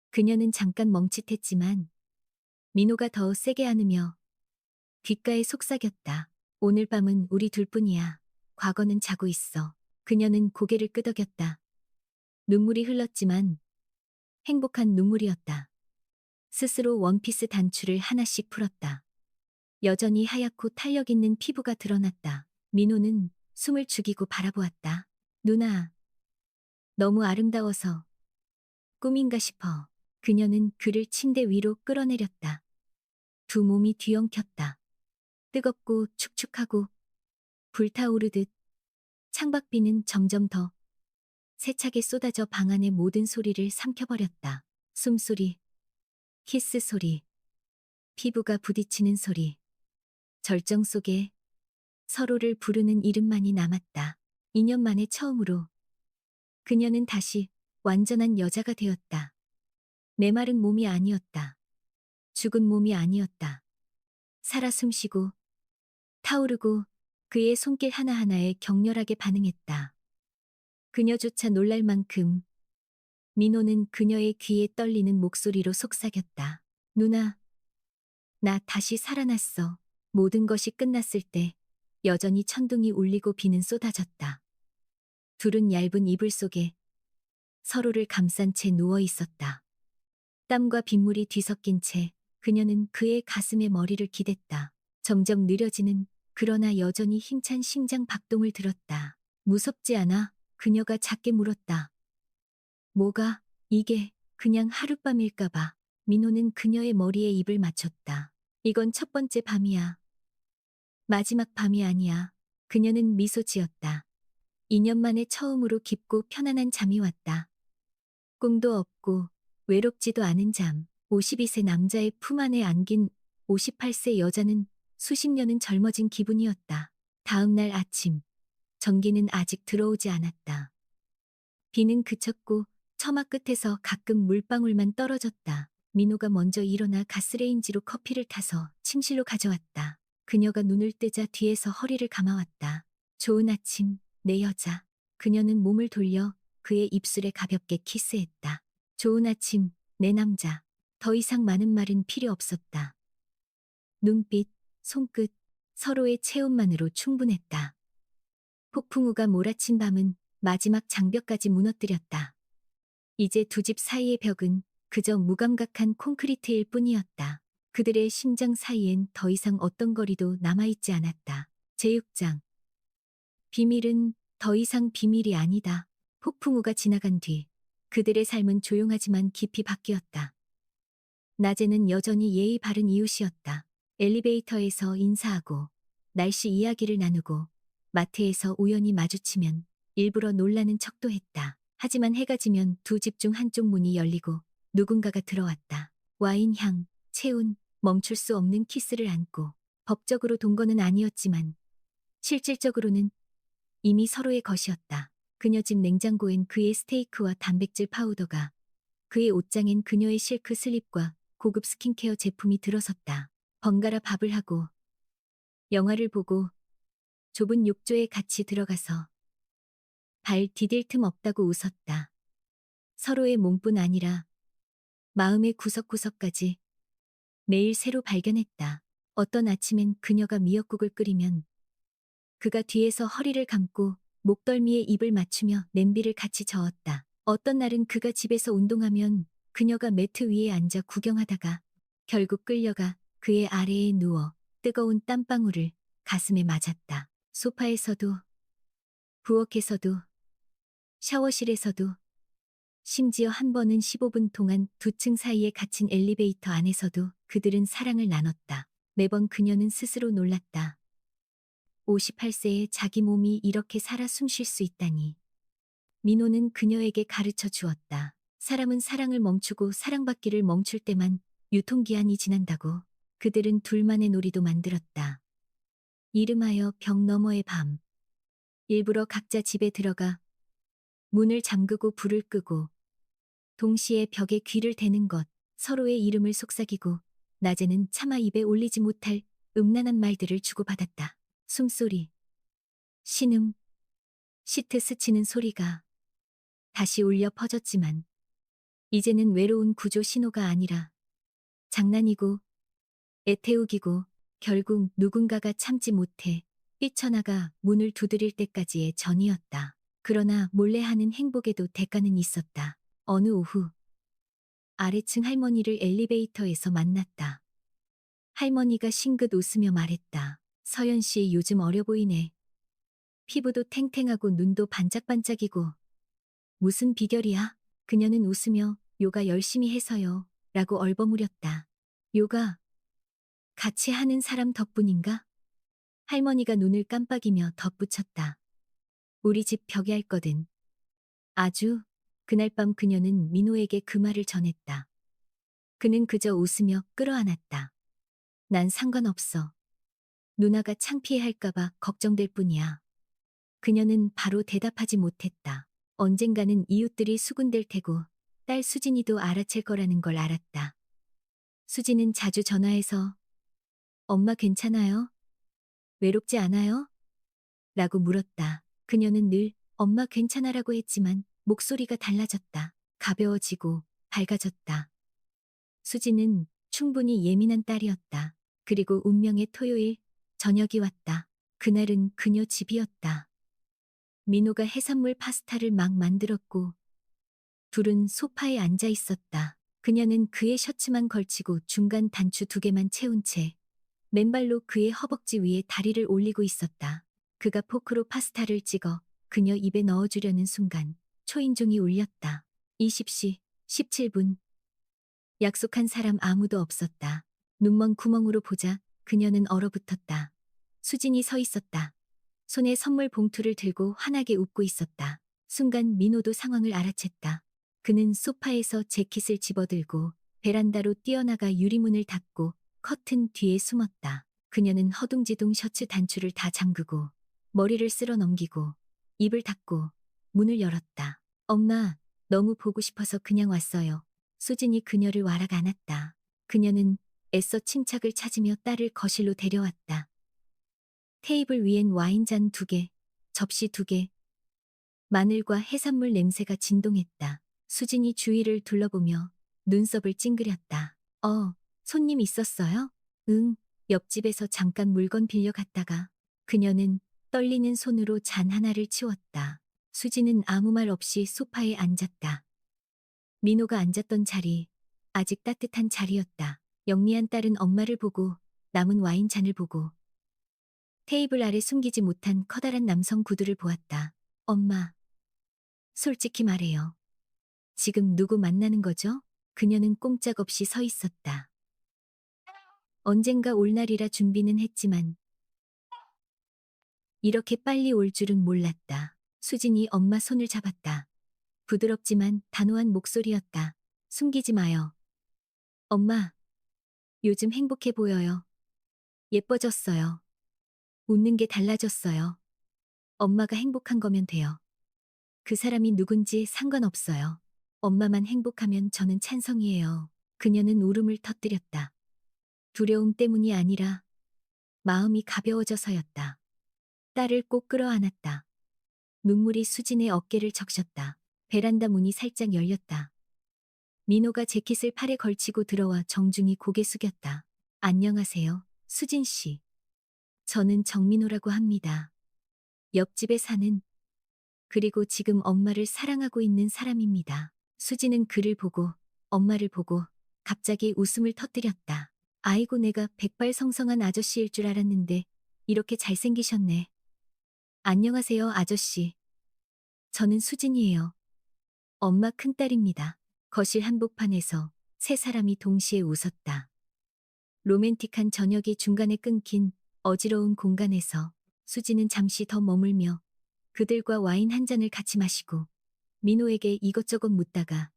그녀는 잠깐 멈칫했지만 민호가 더 세게 안으며 귓가에 속삭였다. 오늘 밤은 우리 둘뿐이야. 과거는 자고 있어. 그녀는 고개를 끄덕였다. 눈물이 흘렀지만 행복한 눈물이었다. 스스로 원피스 단추를 하나씩 풀었다. 여전히 하얗고 탄력 있는 피부가 드러났다. 민호는 숨을 죽이고 바라보았다. 누나, 너무 아름다워서 꿈인가 싶어. 그녀는 그를 침대 위로 끌어내렸다. 두 몸이 뒤엉켰다. 뜨겁고 축축하고 불타오르듯 창밖비는 점점 더 세차게 쏟아져 방 안의 모든 소리를 삼켜버렸다. 숨소리, 키스 소리, 피부가 부딪히는 소리. 절정 속에 서로를 부르는 이름만이 남았다. 2년 만에 처음으로 그녀는 다시 완전한 여자가 되었다. 메마른 몸이 아니었다. 죽은 몸이 아니었다. 살아 숨쉬고 타오르고 그의 손길 하나하나에 격렬하게 반응했다. 그녀조차 놀랄 만큼 민호는 그녀의 귀에 떨리는 목소리로 속삭였다. 누나, 나 다시 살아났어. 모든 것이 끝났을 때 여전히 천둥이 울리고 비는 쏟아졌다. 둘은 얇은 이불 속에 서로를 감싼 채 누워 있었다. 땀과 빗물이 뒤섞인 채 그녀는 그의 가슴에 머리를 기댔다. 점점 느려지는 그러나 여전히 힘찬 심장 박동을 들었다. 무섭지 않아? 그녀가 작게 물었다. 뭐가? 이게 그냥 하룻밤일까봐. 민호는 그녀의 머리에 입을 맞췄다. 이건 첫 번째 밤이야. 마지막 밤이 아니야. 그녀는 미소 지었다. 2년 만에 처음으로 깊고 편안한 잠이 왔다. 꿈도 없고 외롭지도 않은 잠. 52세 남자의 품 안에 안긴 58세 여자는 수십 년은 젊어진 기분이었다. 다음 날 아침, 전기는 아직 들어오지 않았다. 비는 그쳤고 처마 끝에서 가끔 물방울만 떨어졌다. 민호가 먼저 일어나 가스레인지로 커피를 타서 침실로 가져왔다. 그녀가 눈을 뜨자 뒤에서 허리를 감아왔다. 좋은 아침, 내 여자. 그녀는 몸을 돌려 그의 입술에 가볍게 키스했다. 좋은 아침, 내 남자. 더 이상 많은 말은 필요 없었다. 눈빛, 손끝, 서로의 체온만으로 충분했다. 폭풍우가 몰아친 밤은 마지막 장벽까지 무너뜨렸다. 이제 두 집 사이의 벽은 그저 무감각한 콘크리트일 뿐이었다. 그들의 심장 사이엔 더 이상 어떤 거리도 남아있지 않았다. 제6장. 비밀은 더 이상 비밀이 아니다. 폭풍우가 지나간 뒤 그들의 삶은 조용하지만 깊이 바뀌었다. 낮에는 여전히 예의 바른 이웃이었다. 엘리베이터에서 인사하고 날씨 이야기를 나누고 마트에서 우연히 마주치면 일부러 놀라는 척도 했다. 하지만 해가 지면 두 집 중 한쪽 문이 열리고 누군가가 들어왔다. 와인 향, 체온, 멈출 수 없는 키스를 안고. 법적으로 동거는 아니었지만 실질적으로는 이미 서로의 것이었다. 그녀 집 냉장고엔 그의 스테이크와 단백질 파우더가, 그의 옷장엔 그녀의 실크 슬립과 고급 스킨케어 제품이 들어섰다. 번갈아 밥을 하고 영화를 보고 좁은 욕조에 같이 들어가서 발 디딜 틈 없다고 웃었다. 서로의 몸뿐 아니라 마음의 구석구석까지 매일 새로 발견했다. 어떤 아침엔 그녀가 미역국을 끓이면 그가 뒤에서 허리를 감고 목덜미에 입을 맞추며 냄비를 같이 저었다. 어떤 날은 그가 집에서 운동하면 그녀가 매트 위에 앉아 구경하다가 결국 끌려가 그의 아래에 누워 뜨거운 땀방울을 가슴에 맞았다. 소파에서도, 부엌에서도, 샤워실에서도, 심지어 한 번은 15분 동안 두 층 사이에 갇힌 엘리베이터 안에서도 그들은 사랑을 나눴다. 매번 그녀는 스스로 놀랐다. 58세의 자기 몸이 이렇게 살아 숨쉴 수 있다니. 민호는 그녀에게 가르쳐 주었다. 사람은 사랑을 멈추고 사랑받기를 멈출 때만 유통기한이 지난다고. 그들은 둘만의 놀이도 만들었다. 이름하여 벽 너머의 밤. 일부러 각자 집에 들어가 문을 잠그고 불을 끄고 동시에 벽에 귀를 대는 것, 서로의 이름을 속삭이고 낮에는 차마 입에 올리지 못할 음란한 말들을 주고받았다. 숨소리, 신음, 시트 스치는 소리가 다시 울려 퍼졌지만 이제는 외로운 구조 신호가 아니라 장난이고 애태우기고 결국 누군가가 참지 못해 뛰쳐나가 문을 두드릴 때까지의 전이었다. 그러나 몰래 하는 행복에도 대가는 있었다. 어느 오후 아래층 할머니를 엘리베이터에서 만났다. 할머니가 싱긋 웃으며 말했다. 서연 씨 요즘 어려 보이네. 피부도 탱탱하고 눈도 반짝반짝이고. 무슨 비결이야? 그녀는 웃으며 요가 열심히 해서요. 라고 얼버무렸다. 요가 같이 하는 사람 덕분인가? 할머니가 눈을 깜빡이며 덧붙였다. 우리 집 벽에 할 거든. 아주 그날 밤 그녀는 민호에게 그 말을 전했다. 그는 그저 웃으며 끌어안았다. 난 상관없어. 누나가 창피해할까봐 걱정될 뿐이야. 그녀는 바로 대답하지 못했다. 언젠가는 이웃들이 수군댈 테고 딸 수진이도 알아챌 거라는 걸 알았다. 수진은 자주 전화해서 엄마 괜찮아요? 외롭지 않아요? 라고 물었다. 그녀는 늘 엄마 괜찮아라고 했지만 목소리가 달라졌다. 가벼워지고 밝아졌다. 수진은 충분히 예민한 딸이었다. 그리고 운명의 토요일 저녁이 왔다. 그날은 그녀 집이었다. 민호가 해산물 파스타를 막 만들었고 둘은 소파에 앉아 있었다. 그녀는 그의 셔츠만 걸치고 중간 단추 2개만 채운 채 맨발로 그의 허벅지 위에 다리를 올리고 있었다. 그가 포크로 파스타를 찍어 그녀 입에 넣어주려는 순간 초인종이 울렸다. 20시 17분. 약속한 사람 아무도 없었다. 눈먼 구멍으로 보자 그녀는 얼어붙었다. 수진이 서 있었다. 손에 선물 봉투를 들고 환하게 웃고 있었다. 순간 민호도 상황을 알아챘다. 그는 소파에서 재킷을 집어들고 베란다로 뛰어나가 유리문을 닫고 커튼 뒤에 숨었다. 그녀는 허둥지둥 셔츠 단추를 다 잠그고 머리를 쓸어 넘기고 입을 닫고 문을 열었다. 엄마, 너무 보고 싶어서 그냥 왔어요. 수진이 그녀를 와락 안았다. 그녀는 애써 침착을 찾으며 딸을 거실로 데려왔다. 테이블 위엔 와인잔 2개, 접시 2개, 마늘과 해산물 냄새가 진동했다. 수진이 주위를 둘러보며 눈썹을 찡그렸다. 손님 있었어요? 응, 옆집에서 잠깐 물건 빌려 갔다가. 그녀는 떨리는 손으로 잔 하나를 치웠다. 수진은 아무 말 없이 소파에 앉았다. 민호가 앉았던 자리, 아직 따뜻한 자리였다. 영리한 딸은 엄마를 보고 남은 와인 잔을 보고 테이블 아래 숨기지 못한 커다란 남성 구두를 보았다. 엄마, 솔직히 말해요. 지금 누구 만나는 거죠? 그녀는 꼼짝없이 서 있었다. 언젠가 올 날이라 준비는 했지만 이렇게 빨리 올 줄은 몰랐다. 수진이 엄마 손을 잡았다. 부드럽지만 단호한 목소리였다. 숨기지 마요. 엄마, 요즘 행복해 보여요. 예뻐졌어요. 웃는 게 달라졌어요. 엄마가 행복한 거면 돼요. 그 사람이 누군지 상관없어요. 엄마만 행복하면 저는 찬성이에요. 그녀는 울음을 터뜨렸다. 두려움 때문이 아니라 마음이 가벼워져서였다. 딸을 꼭 끌어안았다. 눈물이 수진의 어깨를 적셨다. 베란다 문이 살짝 열렸다. 민호가 재킷을 팔에 걸치고 들어와 정중히 고개 숙였다. 안녕하세요, 수진 씨. 저는 정민호라고 합니다. 옆집에 사는, 그리고 지금 엄마를 사랑하고 있는 사람입니다. 수진은 그를 보고, 엄마를 보고 갑자기 웃음을 터뜨렸다. 아이고, 내가 백발성성한 아저씨일 줄 알았는데 이렇게 잘생기셨네. 안녕하세요, 아저씨. 저는 수진이에요. 엄마 큰딸입니다. 거실 한복판에서 세 사람이 동시에 웃었다. 로맨틱한 저녁이 중간에 끊긴 어지러운 공간에서 수진은 잠시 더 머물며 그들과 와인 한 잔을 같이 마시고 민호에게 이것저것 묻다가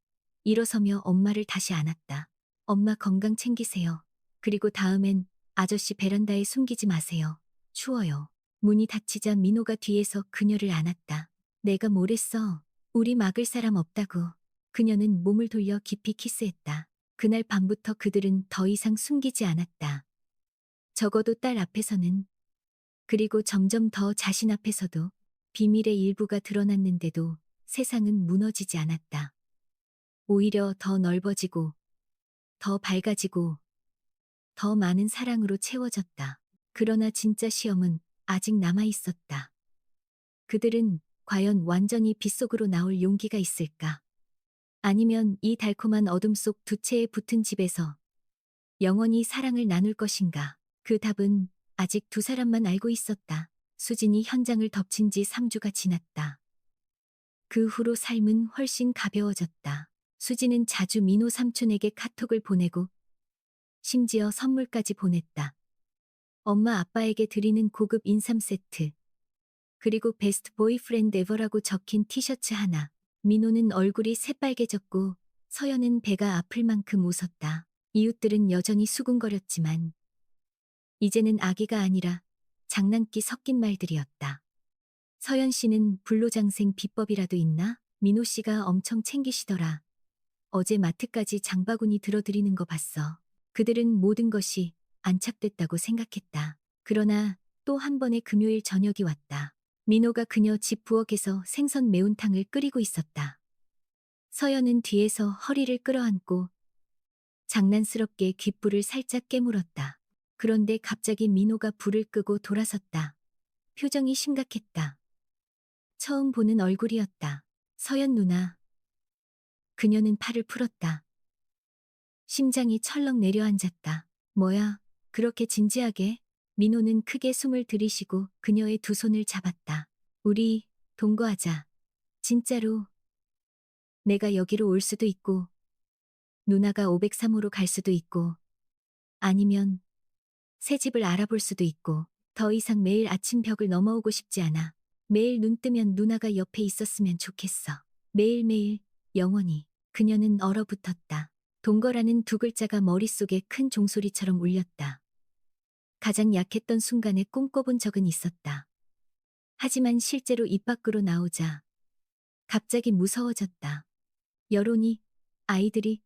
일어서며 엄마를 다시 안았다. 엄마 건강 챙기세요. 그리고 다음엔 아저씨 베란다에 숨기지 마세요. 추워요. 문이 닫히자 민호가 뒤에서 그녀를 안았다. 내가 뭘 했어? 우리 막을 사람 없다고. 그녀는 몸을 돌려 깊이 키스했다. 그날 밤부터 그들은 더 이상 숨기지 않았다. 적어도 딸 앞에서는. 그리고 점점 더 자신 앞에서도 비밀의 일부가 드러났는데도 세상은 무너지지 않았다. 오히려 더 넓어지고, 더 밝아지고, 더 많은 사랑으로 채워졌다. 그러나 진짜 시험은 아직 남아 있었다. 그들은 과연 완전히 빗속으로 나올 용기가 있을까? 아니면 이 달콤한 어둠 속 두 채에 붙은 집에서 영원히 사랑을 나눌 것인가? 그 답은 아직 두 사람만 알고 있었다. 수진이 현장을 덮친 지 3주가 지났다. 그 후로 삶은 훨씬 가벼워졌다. 수진은 자주 민호 삼촌에게 카톡을 보내고 심지어 선물까지 보냈다. 엄마 아빠에게 드리는 고급 인삼 세트, 그리고 베스트 보이프렌드 에버라고 적힌 티셔츠 하나. 민호는 얼굴이 새빨개졌고 서연은 배가 아플 만큼 웃었다. 이웃들은 여전히 수군거렸지만 이제는 아기가 아니라 장난기 섞인 말들이었다. 서연 씨는 불로장생 비법이라도 있나? 민호 씨가 엄청 챙기시더라. 어제 마트까지 장바구니 들어드리는 거 봤어. 그들은 모든 것이 안착됐다고 생각했다. 그러나 또 한 번의 금요일 저녁이 왔다. 민호가 그녀 집 부엌에서 생선 매운탕을 끓이고 있었다. 서연은 뒤에서 허리를 끌어안고 장난스럽게 귓불을 살짝 깨물었다. 그런데 갑자기 민호가 불을 끄고 돌아섰다. 표정이 심각했다. 처음 보는 얼굴이었다. 서연 누나. 그녀는 팔을 풀었다. 심장이 철렁 내려앉았다. 뭐야, 그렇게 진지하게? 민호는 크게 숨을 들이쉬고 그녀의 두 손을 잡았다. 우리 동거하자. 진짜로. 내가 여기로 올 수도 있고 누나가 503호로 갈 수도 있고 아니면 새 집을 알아볼 수도 있고 더 이상 매일 아침 벽을 넘어오고 싶지 않아. 매일 눈 뜨면 누나가 옆에 있었으면 좋겠어. 매일매일 영원히. 그녀는 얼어붙었다. 동거라는 두 글자가 머릿속에 큰 종소리처럼 울렸다. 가장 약했던 순간에 꿈꿔본 적은 있었다. 하지만 실제로 입 밖으로 나오자 갑자기 무서워졌다. 여론이, 아이들이,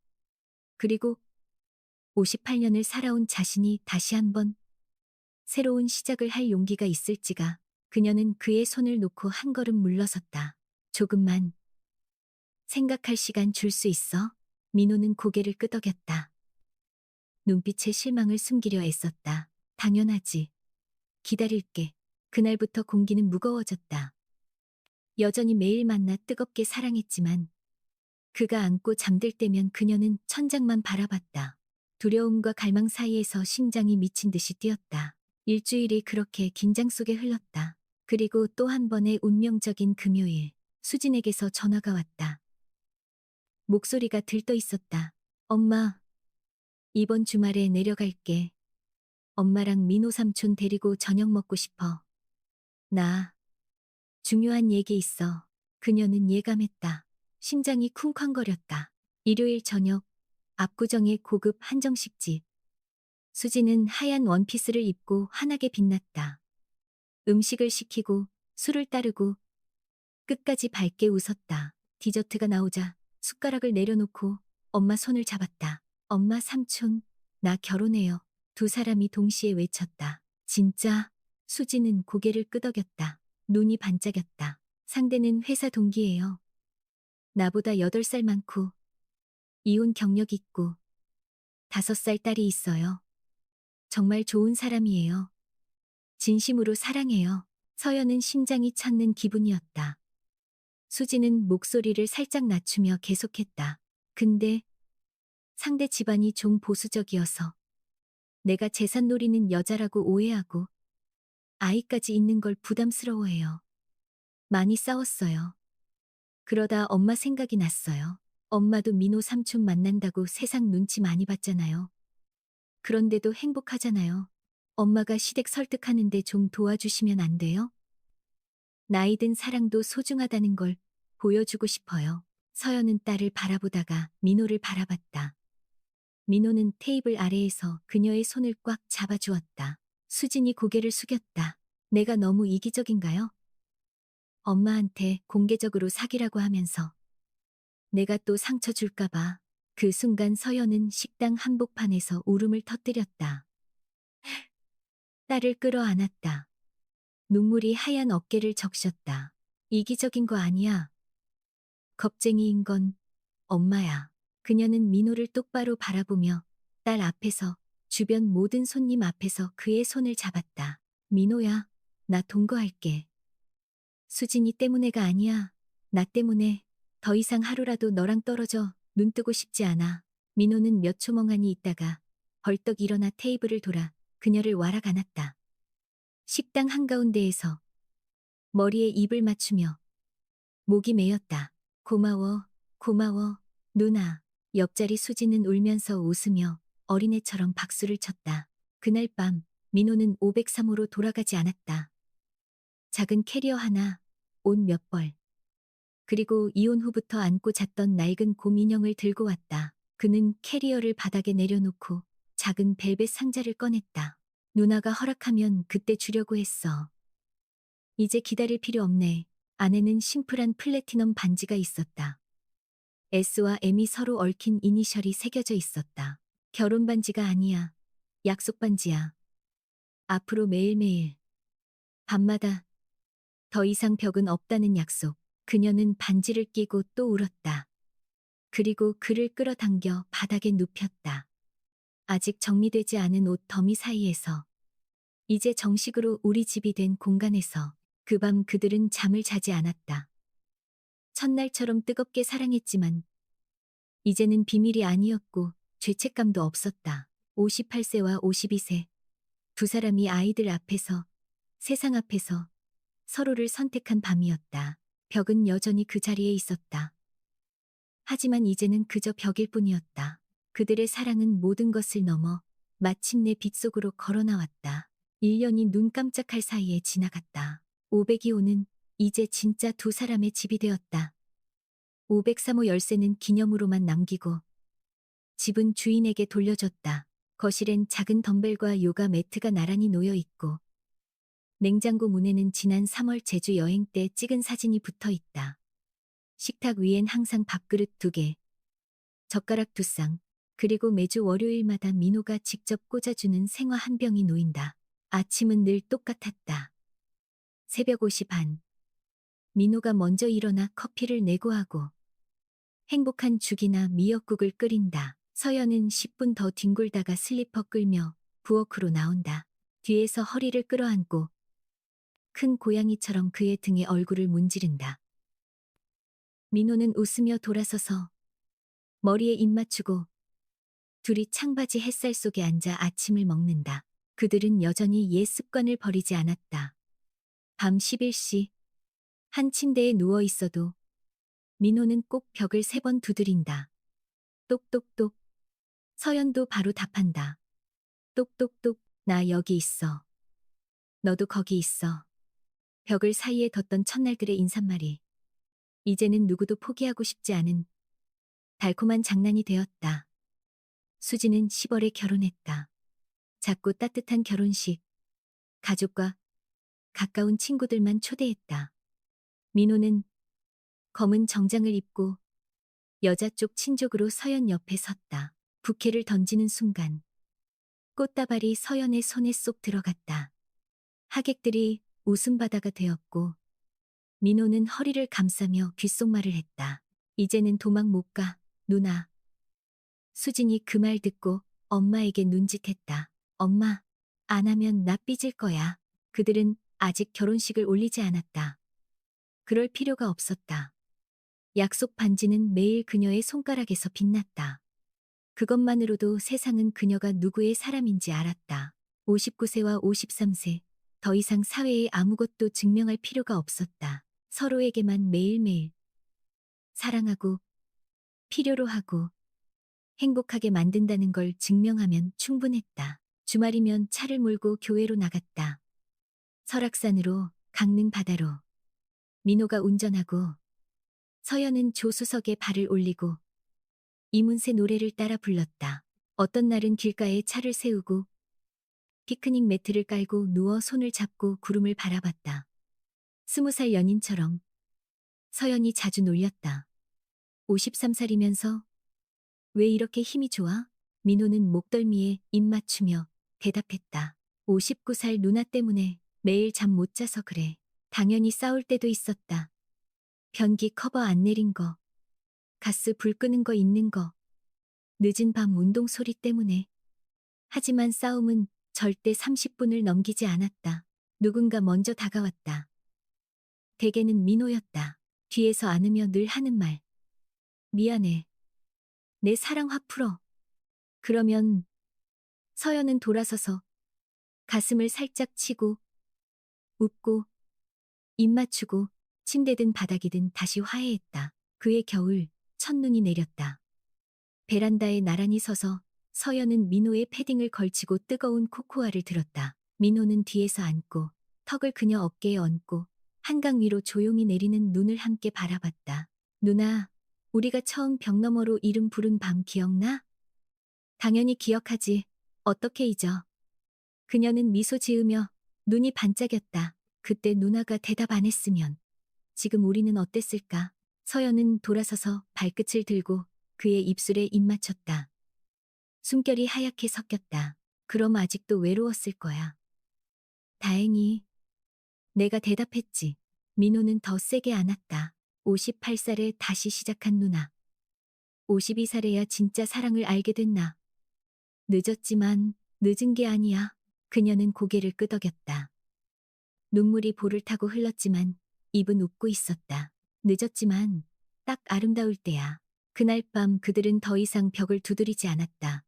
그리고 58년을 살아온 자신이 다시 한번 새로운 시작을 할 용기가 있을지가. 그녀는 그의 손을 놓고 한 걸음 물러섰다. 조금만 생각할 시간 줄 수 있어? 민호는 고개를 끄덕였다. 눈빛에 실망을 숨기려 애썼다. 당연하지. 기다릴게. 그날부터 공기는 무거워졌다. 여전히 매일 만나 뜨겁게 사랑했지만 그가 안고 잠들 때면 그녀는 천장만 바라봤다. 두려움과 갈망 사이에서 심장이 미친 듯이 뛰었다. 일주일이 그렇게 긴장 속에 흘렀다. 그리고 또 한 번의 운명적인 금요일, 수진에게서 전화가 왔다. 목소리가 들떠 있었다. 엄마, 이번 주말에 내려갈게. 엄마랑 민호 삼촌 데리고 저녁 먹고 싶어. 나, 중요한 얘기 있어. 그녀는 예감했다. 심장이 쿵쾅거렸다. 일요일 저녁, 압구정의 고급 한정식집. 수지는 하얀 원피스를 입고 환하게 빛났다. 음식을 시키고 술을 따르고 끝까지 밝게 웃었다. 디저트가 나오자 숟가락을 내려놓고 엄마 손을 잡았다. 엄마 삼촌, 나 결혼해요. 두 사람이 동시에 외쳤다. 진짜? 수지는 고개를 끄덕였다. 눈이 반짝였다. 상대는 회사 동기예요. 나보다 8살 많고 이혼 경력 있고 5살 딸이 있어요. 정말 좋은 사람이에요. 진심으로 사랑해요. 서연은 심장이 찾는 기분이었다. 수지는 목소리를 살짝 낮추며 계속했다. 근데 상대 집안이 좀 보수적이어서 내가 재산 노리는 여자라고 오해하고 아이까지 있는 걸 부담스러워해요. 많이 싸웠어요. 그러다 엄마 생각이 났어요. 엄마도 민호 삼촌 만난다고 세상 눈치 많이 봤잖아요. 그런데도 행복하잖아요. 엄마가 시댁 설득하는데 좀 도와주시면 안 돼요? 나이든 사랑도 소중하다는 걸 보여주고 싶어요. 서연은 딸을 바라보다가 민호를 바라봤다. 민호는 테이블 아래에서 그녀의 손을 꽉 잡아주었다. 수진이 고개를 숙였다. 내가 너무 이기적인가요? 엄마한테 공개적으로 사귀라고 하면서 내가 또 상처 줄까봐. 그 순간 서연은 식당 한복판에서 울음을 터뜨렸다. 딸을 끌어안았다. 눈물이 하얀 어깨를 적셨다. 이기적인 거 아니야. 겁쟁이인 건 엄마야. 그녀는 민호를 똑바로 바라보며 딸 앞에서 주변 모든 손님 앞에서 그의 손을 잡았다. 민호야, 나 동거할게. 수진이 때문에가 아니야. 나 때문에 더 이상 하루라도 너랑 떨어져 눈 뜨고 싶지 않아. 민호는 몇 초 멍하니 있다가 벌떡 일어나 테이블을 돌아 그녀를 와락 안았다. 식당 한가운데에서 머리에 입을 맞추며 목이 메였다. 고마워, 고마워, 누나. 옆자리 수지는 울면서 웃으며 어린애처럼 박수를 쳤다. 그날 밤 민호는 503호로 돌아가지 않았다. 작은 캐리어 하나, 옷 몇 벌, 그리고 이혼 후부터 안고 잤던 낡은 곰 인형을 들고 왔다. 그는 캐리어를 바닥에 내려놓고 작은 벨벳 상자를 꺼냈다. 누나가 허락하면 그때 주려고 했어. 이제 기다릴 필요 없네. 안에는 심플한 플래티넘 반지가 있었다. S와 M이 서로 얽힌 이니셜이 새겨져 있었다. 결혼 반지가 아니야. 약속 반지야. 앞으로 매일매일, 밤마다 더 이상 벽은 없다는 약속. 그녀는 반지를 끼고 또 울었다. 그리고 그를 끌어당겨 바닥에 눕혔다. 아직 정리되지 않은 옷 더미 사이에서, 이제 정식으로 우리 집이 된 공간에서 그 밤 그들은 잠을 자지 않았다. 첫날처럼 뜨겁게 사랑했지만 이제는 비밀이 아니었고 죄책감도 없었다. 58세와 52세. 두 사람이 아이들 앞에서, 세상 앞에서 서로를 선택한 밤이었다. 벽은 여전히 그 자리에 있었다. 하지만 이제는 그저 벽일 뿐이었다. 그들의 사랑은 모든 것을 넘어 마침내 빛 속으로 걸어 나왔다. 1년이 눈 깜짝할 사이에 지나갔다. 502호는 이제 진짜 두 사람의 집이 되었다. 503호 열쇠는 기념으로만 남기고 집은 주인에게 돌려줬다. 거실엔 작은 덤벨과 요가 매트가 나란히 놓여 있고 냉장고 문에는 지난 3월 제주 여행 때 찍은 사진이 붙어 있다. 식탁 위엔 항상 밥그릇 2개, 젓가락 2쌍, 그리고 매주 월요일마다 민호가 직접 꽂아주는 생화 한 병이 놓인다. 아침은 늘 똑같았다. 새벽 5시 반. 민호가 먼저 일어나 커피를 내고 하고 행복한 죽이나 미역국을 끓인다. 서연은 10분 더 뒹굴다가 슬리퍼 끌며 부엌으로 나온다. 뒤에서 허리를 끌어안고 큰 고양이처럼 그의 등에 얼굴을 문지른다. 민호는 웃으며 돌아서서 머리에 입 맞추고 둘이 창바지 햇살 속에 앉아 아침을 먹는다. 그들은 여전히 옛 습관을 버리지 않았다. 밤 11시 한 침대에 누워 있어도 민호는 꼭 벽을 3번 두드린다. 똑똑똑. 서연도 바로 답한다. 똑똑똑. 나 여기 있어. 너도 거기 있어. 벽을 사이에 뒀던 첫날들의 인사말이 이제는 누구도 포기하고 싶지 않은 달콤한 장난이 되었다. 수지는 10월에 결혼했다. 작고 따뜻한 결혼식. 가족과 가까운 친구들만 초대했다. 민호는 검은 정장을 입고 여자 쪽 친족으로 서연 옆에 섰다. 부케를 던지는 순간 꽃다발이 서연의 손에 쏙 들어갔다. 하객들이 웃음바다가 되었고 민호는 허리를 감싸며 귓속말을 했다. 이제는 도망 못 가, 누나. 수진이 그 말 듣고 엄마에게 눈짓했다. 엄마, 안 하면 나 삐질 거야. 그들은 아직 결혼식을 올리지 않았다. 그럴 필요가 없었다. 약속 반지는 매일 그녀의 손가락에서 빛났다. 그것만으로도 세상은 그녀가 누구의 사람인지 알았다. 59세와 53세. 더 이상 사회에 아무것도 증명할 필요가 없었다. 서로에게만 매일매일 사랑하고 필요로 하고 행복하게 만든다는 걸 증명하면 충분했다. 주말이면 차를 몰고 교회로 나갔다. 설악산으로, 강릉 바다로. 민호가 운전하고 서연은 조수석에 발을 올리고 이문세 노래를 따라 불렀다. 어떤 날은 길가에 차를 세우고 피크닉 매트를 깔고 누워 손을 잡고 구름을 바라봤다. 20살 연인처럼. 서연이 자주 놀렸다. 53살이면서 왜 이렇게 힘이 좋아? 민호는 목덜미에 입 맞추며 대답했다. 59살 누나 때문에 매일 잠 못 자서 그래. 당연히 싸울 때도 있었다. 변기 커버 안 내린 거, 가스 불 끄는 거 있는 거, 늦은 밤 운동 소리 때문에. 하지만 싸움은 절대 30분을 넘기지 않았다. 누군가 먼저 다가왔다. 대개는 민호였다. 뒤에서 안으며 늘 하는 말. 미안해. 내 사랑 화 풀어. 그러면 서연은 돌아서서 가슴을 살짝 치고 웃고 입 맞추고 침대든 바닥이든 다시 화해했다. 그의 겨울, 첫눈이 내렸다. 베란다에 나란히 서서 서연은 민호의 패딩을 걸치고 뜨거운 코코아를 들었다. 민호는 뒤에서 앉고 턱을 그녀 어깨에 얹고 한강 위로 조용히 내리는 눈을 함께 바라봤다. 누나, 우리가 처음 벽 너머로 이름 부른 밤 기억나? 당연히 기억하지. 어떻게 잊어? 그녀는 미소 지으며 눈이 반짝였다. 그때 누나가 대답 안 했으면 지금 우리는 어땠을까? 서연은 돌아서서 발끝을 들고 그의 입술에 입 맞췄다. 숨결이 하얗게 섞였다. 그럼 아직도 외로웠을 거야. 다행히 내가 대답했지. 민호는 더 세게 안았다. 58살에 다시 시작한 누나. 52살에야 진짜 사랑을 알게 된 나. 늦었지만 늦은 게 아니야. 그녀는 고개를 끄덕였다. 눈물이 볼을 타고 흘렀지만 입은 웃고 있었다. 늦었지만 딱 아름다울 때야. 그날 밤 그들은 더 이상 벽을 두드리지 않았다.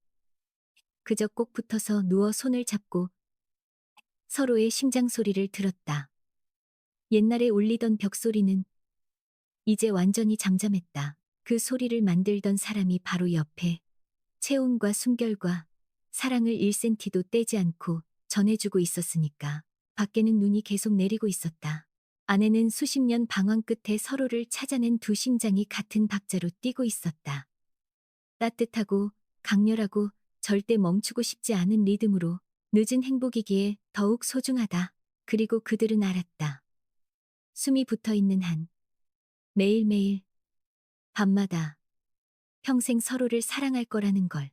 그저 꼭 붙어서 누워 손을 잡고 서로의 심장 소리를 들었다. 옛날에 울리던 벽 소리는 이제 완전히 잠잠했다. 그 소리를 만들던 사람이 바로 옆에 체온과 숨결과 사랑을 1cm도 떼지 않고 전해주고 있었으니까. 밖에는 눈이 계속 내리고 있었다. 안에는 수십 년 방황 끝에 서로를 찾아낸 두 심장이 같은 박자로 뛰고 있었다. 따뜻하고 강렬하고 절대 멈추고 싶지 않은 리듬으로 늦은 행복이기에 더욱 소중하다. 그리고 그들은 알았다. 숨이 붙어 있는 한 매일매일 밤마다 평생 서로를 사랑할 거라는 걸.